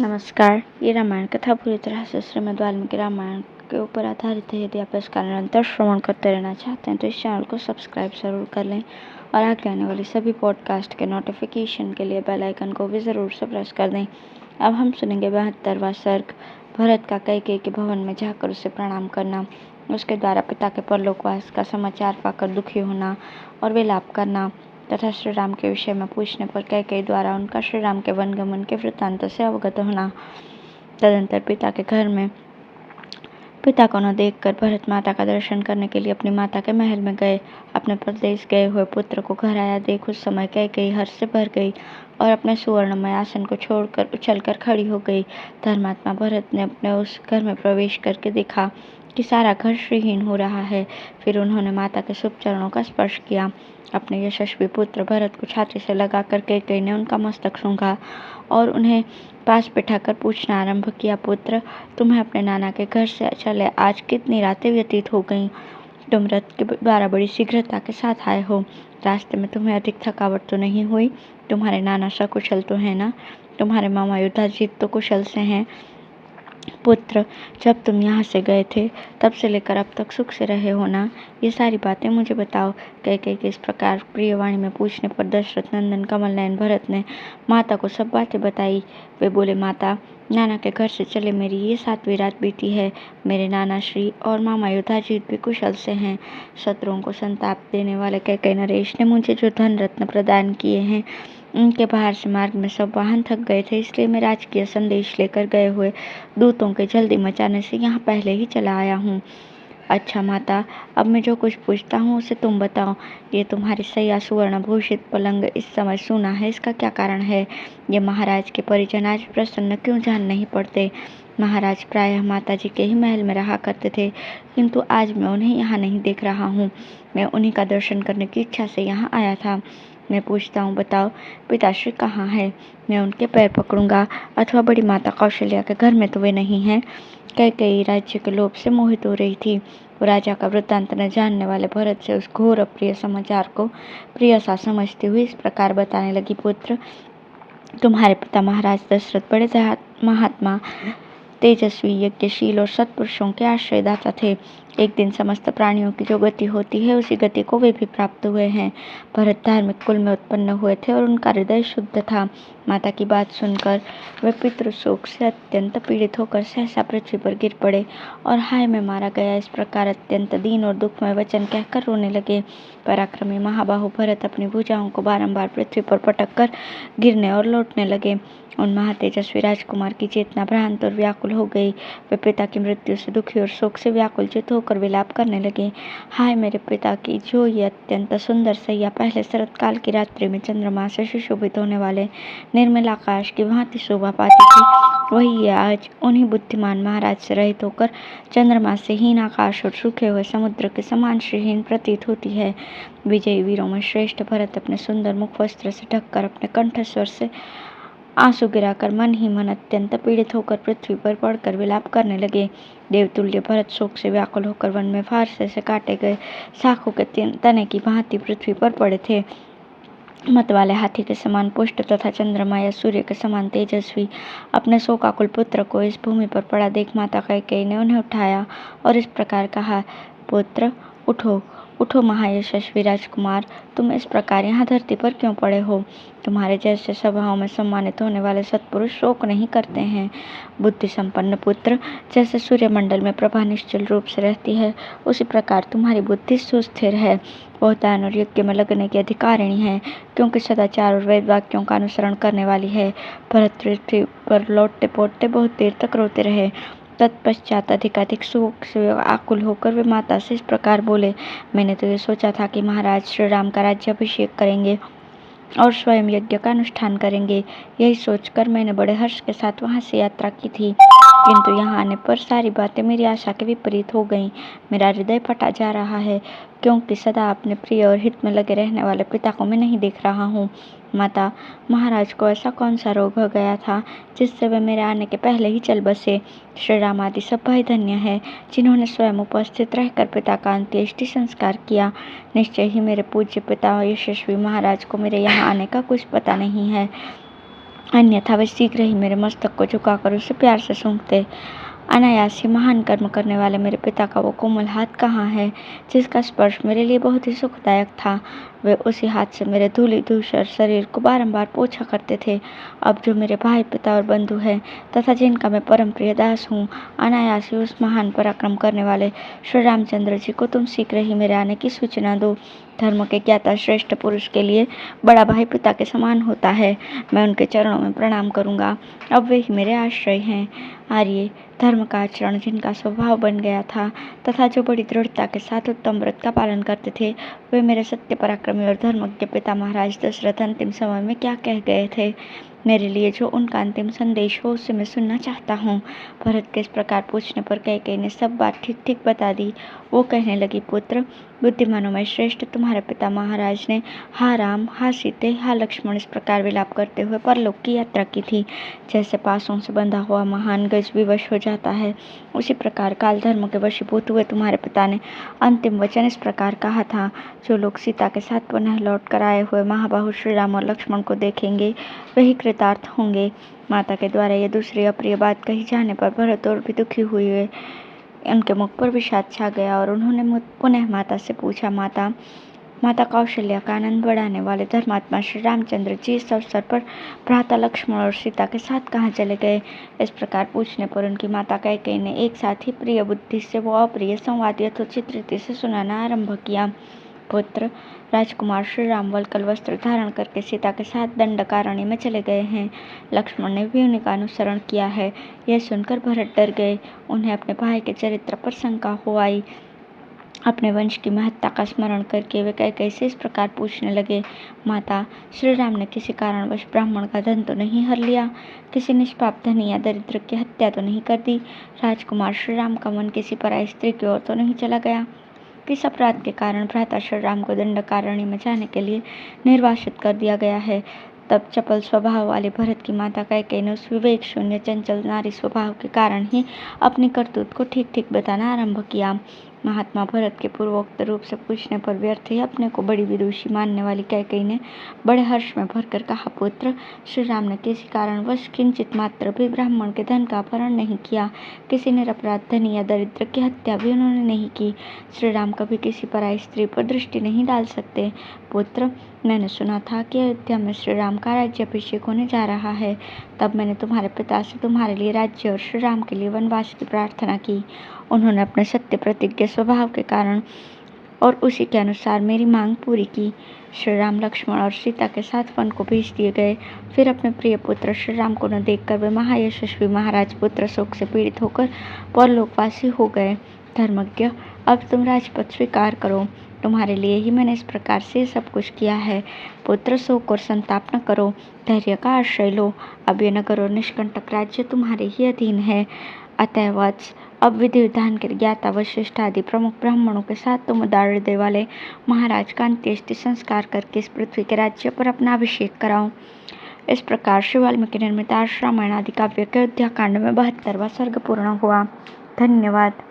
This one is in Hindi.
नमस्कार। ये रामायण कथा पूरी तरह से श्रीमद् वाल्मीकि रामायण के ऊपर आधारित है। यदि आप इसका निरंतर श्रवण करते रहना चाहते हैं तो इस चैनल को सब्सक्राइब जरूर कर लें और आगे आने वाली सभी पॉडकास्ट के नोटिफिकेशन के लिए बेल आइकन को भी ज़रूर से प्रेस कर दें। अब हम सुनेंगे 72वां सर्ग, भरत का कैकेयी के भवन में जाकर उसे प्रणाम करना, उसके द्वारा पिता के परलोकवास का समाचार पाकर दुखी होना और विलाप करना तथा श्री राम के विषय में पूछने पर कैकेयी द्वारा उनका श्री राम के वनगमन के वृत्तांत से अवगत होना। तदंतर पिता के घर में पिता को न देखकर भरत माता का दर्शन करने के लिए अपनी माता के महल में गए। अपने प्रदेश गए हुए पुत्र को घर आया देख उस समय कैकेयी हर्ष से भर गई और अपने सुवर्णमय आसन को छोड़कर उछलकर खड़ी हो गई। धर्मात्मा भरत ने अपने उस घर में प्रवेश करके देखा कि सारा घर श्रीहीन हो रहा है। फिर उन्होंने माता के शुभ चरणों का स्पर्श किया। अपने यशस्वी पुत्र भरत को छाती से लगाकर कैकेयी ने उनका मस्तक सूंघा और उन्हें पास बिठाकर पूछना आरंभ किया, पुत्र, तुम्हें अपने नाना के घर से चले आज कितनी रातें व्यतीत हो गईं? तुम रथ के द्वारा बड़ी शीघ्रता के साथ आए हो। रास्ते में तुम्हें अधिक थकावट तो नहीं हुई? तुम्हारे नाना सकुशल तो है ना? तुम्हारे मामा युधाजीत तो कुशल से हैं? पुत्र, जब तुम यहाँ से गए थे तब से लेकर अब तक सुख से रहे हो ना? ये सारी बातें मुझे बताओ। कैकेयी के इस प्रकार प्रियवाणी में पूछने पर दशरथ नंदन कमल नयन भरत ने माता को सब बातें बताई। वे बोले, माता, नाना के घर से चले मेरी ये 7वीं रात बीती है। मेरे नाना श्री और मामा युधाजीत भी कुशल से हैं। शत्रुओं को संताप देने वाले कैकेयी नरेश ने मुझे जो धन रत्न प्रदान किए हैं उनके बाहर से मार्ग में सब वाहन थक गए थे, इसलिए मैं राजकीय संदेश लेकर गए हुए दूतों के जल्दी मचाने से यहाँ पहले ही चला आया हूँ। अच्छा माता, अब मैं जो कुछ पूछता हूँ उसे तुम बताओ। ये तुम्हारी सैया सुवर्ण भूषित पलंग इस समय सूना है, इसका क्या कारण है? ये महाराज के परिजन आज प्रसन्न क्यों जान नहीं पड़ते? महाराज प्रायः माता जी के ही महल में रहा करते थे, किंतु आज मैं उन्हें यहाँ नहीं देख रहा हूँ। मैं उन्हीं का दर्शन करने की इच्छा से यहाँ आया था। मैं पूछता हूँ, बताओ, पिताश्री कहाँ है? मैं उनके पैर पकड़ूंगा। अथवा बड़ी माता कौशल्या के घर में तो वे नहीं हैं? कैकेयी राज्य के लोभ से मोहित हो रही थी। वो राजा का वृत्तांत न जानने वाले भरत से उस घोर अप्रिय समाचार को प्रिय सा समझती हुई इस प्रकार बताने लगी, पुत्र, तुम्हारे पिता महाराज दशरथ बड़े महात्मा, तेजस्वी, यज्ञशील और सत्पुरुषों के आश्रयदाता थे। एक दिन समस्त प्राणियों की जो गति होती है उसी गति को वे भी प्राप्त हुए हैं। भरत धार्मिक कुल में उत्पन्न हुए थे और उनका हृदय शुद्ध था। माता की बात सुनकर वे पितृशोक से अत्यंत पीड़ित होकर सहसा पृथ्वी पर गिर पड़े और हाय मैं मारा गया इस प्रकार अत्यंत दीन और दुखमय वचन कहकर रोने लगे। पराक्रमी महाबाहु भरत अपनी भुजाओं को बारंबार पृथ्वी पर पटक कर गिरने और लौटने लगे। उन महातेजस्वी राजकुमार की चेतना भ्रांत और व्याकुल हो गई। वे पिता की मृत्यु से दुखी और शोक से व्याकुलचित होकर विलाप करने लगे। हाय मेरे पिता की जो ये अत्यंत सुंदर सैया पहले शरत काल की रात्रि में चंद्रमा से सुशोभित होने वाले निर्मल आकाश की भांति शोभा पाती थी, वही ये आज उन्हीं बुद्धिमान महाराज से रहित होकर चंद्रमा से हीन आकाश और सूखे हुए समुद्र के समान श्रीहीन प्रतीत होती है। विजयी वीरों में श्रेष्ठ भरत अपने सुंदर मुख वस्त्र से ढककर अपने कंठस्वर से आंसू गिराकर मन ही मन अत्यंत पीड़ित होकर पृथ्वी पर पड़कर विलाप करने लगे। देवतुल्य भरत शोक से व्याकुल होकर वन में फारसे से काटे गए शाखों के तने की भांति पृथ्वी पर पड़े थे। मत वाले हाथी के समान पुष्ट तथा चंद्रमा या सूर्य के समान तेजस्वी अपने शोकाकुल पुत्र को इस भूमि पर पड़ा देख माता कैकेयी ने उन्हें उठाया और इस प्रकार कहा, पुत्र, उठो उठो महायशस्वी राजकुमार, तुम इस प्रकार यहाँ धरती पर क्यों पड़े हो? तुम्हारे जैसे सभाओं में सम्मानित होने वाले सत्पुरुष शोक नहीं करते हैं। बुद्धि संपन्न पुत्र, जैसे सूर्यमंडल में प्रभा निश्चल रूप से रहती है उसी प्रकार तुम्हारी बुद्धि सुस्थिर है। वह दान और यज्ञ में लगने की अधिकारिणी है, क्योंकि सदाचार और वेद वाक्यों का अनुसरण करने वाली है। भरत पृथ्वी पर लौटते पौटते बहुत देर तक रोते रहे। तत्पश्चात अधिकाधिक शोक से आकुल होकर वे माता से इस प्रकार बोले, मैंने तो ये सोचा था कि महाराज श्री राम का राज्याभिषेक करेंगे और स्वयं यज्ञ का अनुष्ठान करेंगे। यही सोचकर मैंने बड़े हर्ष के साथ वहां से यात्रा की थी, किंतु यहाँ आने पर सारी बातें मेरी आशा के विपरीत हो गईं। मेरा हृदय फटा जा रहा है, क्योंकि सदा अपने प्रिय और हित में लगे रहने वाले पिता को मैं नहीं देख रहा हूँ। माता, महाराज को ऐसा कौन सा रोग हो गया था जिससे वे मेरे आने के पहले ही चल बसे? श्री राम आदि सब भाई धन्य है जिन्होंने स्वयं उपस्थित रहकर पिता का अंत्येष्टि संस्कार किया। निश्चय ही मेरे पूज्य पिता यशस्वी महाराज को मेरे यहाँ आने का कुछ पता नहीं है। अन्यथा वे शीघ्र ही मेरे मस्तक को झुकाकर उसे प्यार से सूंघते। अनायास ही महान कर्म करने वाले मेरे पिता का वो कोमल हाथ कहाँ है, जिसका स्पर्श मेरे लिए बहुत ही सुखदायक था। वे उसी हाथ से मेरे धूलि धूसर शरीर को बारंबार पोंछा करते थे। अब जो मेरे भाई, पिता और बंधु हैं तथा जिनका मैं परम प्रिय दास हूँ, अनायास ही उस महान पराक्रम करने वाले श्री रामचंद्र जी को तुम शीघ्र ही मेरे आने की सूचना दो। धर्म के ज्ञाता श्रेष्ठ पुरुष के लिए बड़ा भाई पिता के समान होता है। मैं उनके चरणों में प्रणाम करूँगा। अब वे ही मेरे आश्रय हैं। आर्य, धर्म का आचरण जिनका स्वभाव बन गया था तथा जो बड़ी दृढ़ता के साथ उत्तम व्रत का पालन करते थे, वे मेरे सत्य पराक्रमी और धर्मज्ञ पिता महाराज दशरथ अंतिम समय में क्या कह गए थे। मेरे लिए जो उनका अंतिम संदेश हो उसे मैं सुनना चाहता हूँ। भरत के इस प्रकार पूछने पर कैकेयी ने सब बात ठीक ठीक बता दी। वो कहने लगी, पुत्र, बुद्धिमानों में श्रेष्ठ तुम्हारे पिता महाराज ने हा राम, हा सीते, हा लक्ष्मण इस प्रकार विलाप करते हुए परलोक की यात्रा की थी। जैसे पासों से बंधा हुआ महान गज विवश हो जाता है, उसी प्रकार काल धर्म के वशीभूत हुए तुम्हारे पिता ने अंतिम वचन इस प्रकार कहा था, जो लोग सीता के साथ पुनः लौट कर आए हुए महाबाहु श्री राम और लक्ष्मण को देखेंगे वही कृतार्थ होंगे। माता के द्वारा ये दूसरी अप्रिय बात कही जाने पर भरत और भी दुखी हुए। उनके मुख पर विषाद छा गया और उन्होंने पुनः माता से पूछा, माता कौशल्या का आनंद बढ़ाने वाले धर्मात्मा श्री रामचंद्र जी इस अवसर पर भ्राता लक्ष्मण और सीता के साथ कहाँ चले गए। इस प्रकार पूछने पर उनकी माता कैकेयी ने एक साथ ही प्रिय बुद्धि से वो अप्रिय संवाद यथोचित रीति से सुनाना आरंभ किया। पुत्र, राजकुमार श्री राम वल्कल वस्त्र धारण करके सीता के साथ दंडकारण्य में चले गए हैं। लक्ष्मण ने भी उन्हीं का अनुसरण किया है। यह सुनकर भरत डर गए। उन्हें अपने भाई के चरित्र पर शंका हो आई। अपने वंश की महत्ता का स्मरण करके वे कैकेयी से इस प्रकार पूछने लगे, माता, श्री राम ने किसी कारणवश ब्राह्मण का धन तो नहीं हर लिया, किसी निष्पाप धनी या दरिद्र की हत्या तो नहीं कर दी, राजकुमार श्री राम का मन किसी पराई स्त्री की ओर तो नहीं चला गया, किस अपराध के कारण भ्राता श्री राम को दंडकारण्य में जाने के लिए निर्वासित कर दिया गया है। तब चपल स्वभाव वाले भरत की माता कैकेयी ने उस विवेक शून्य चंचल नारी स्वभाव के कारण ही अपनी करतूत को ठीक ठीक बताना आरंभ किया। महात्मा भरत के पूर्वोक्त रूप से पूछने पर व्यर्थ ही अपने को बड़ी विदुषी मानने वाली कैकेयी ने बड़े हर्ष में भरकर कहा, पुत्र, श्री राम ने किसी कारणवश किंचित मात्र भी ब्राह्मण के धन का अपहरण नहीं किया, किसी निरपराध धनी या दरिद्र की हत्या भी उन्होंने नहीं की। श्री राम कभी किसी पराई स्त्री पर दृष्टि नहीं डाल सकते। पुत्र, मैंने सुना था कि अयोध्या में श्री राम का राज्याभिषेक होने जा रहा है। तब मैंने तुम्हारे पिता से तुम्हारे लिए राज्य और श्री राम के लिए वनवास की प्रार्थना की। उन्होंने अपने सत्य प्रतिज्ञ स्वभाव के कारण और उसी के अनुसार मेरी मांग पूरी की। श्री राम लक्ष्मण और सीता के साथ वन को भेज दिए गए। फिर अपने प्रिय पुत्र श्री राम को न देखकर वे महायशस्वी महाराज पुत्र शोक से पीड़ित होकर परलोकवासी हो गए। धर्मज्ञ, अब तुम राजपद स्वीकार करो। तुम्हारे लिए ही मैंने इस प्रकार से सब कुछ किया है। पुत्र, शोक और संताप न करो, धैर्य का आश्रय लो। अब ये नगर और निष्कंटक राज्य तुम्हारे ही अधीन है। अतः वत्स, अब विधि विधान के ज्ञाता वशिष्ठ आदि प्रमुख ब्राह्मणों के साथ तुम उदार हृदय वाले महाराज का अंत्येष्टि संस्कार करके इस पृथ्वी के राज्य पर अपना अभिषेक कराओ। इस प्रकार श्री वाल्मीकि निर्मित आर्ष रामायण आदि काव्य के अयोध्या कांड में 72वां सर्ग पूर्ण हुआ। धन्यवाद।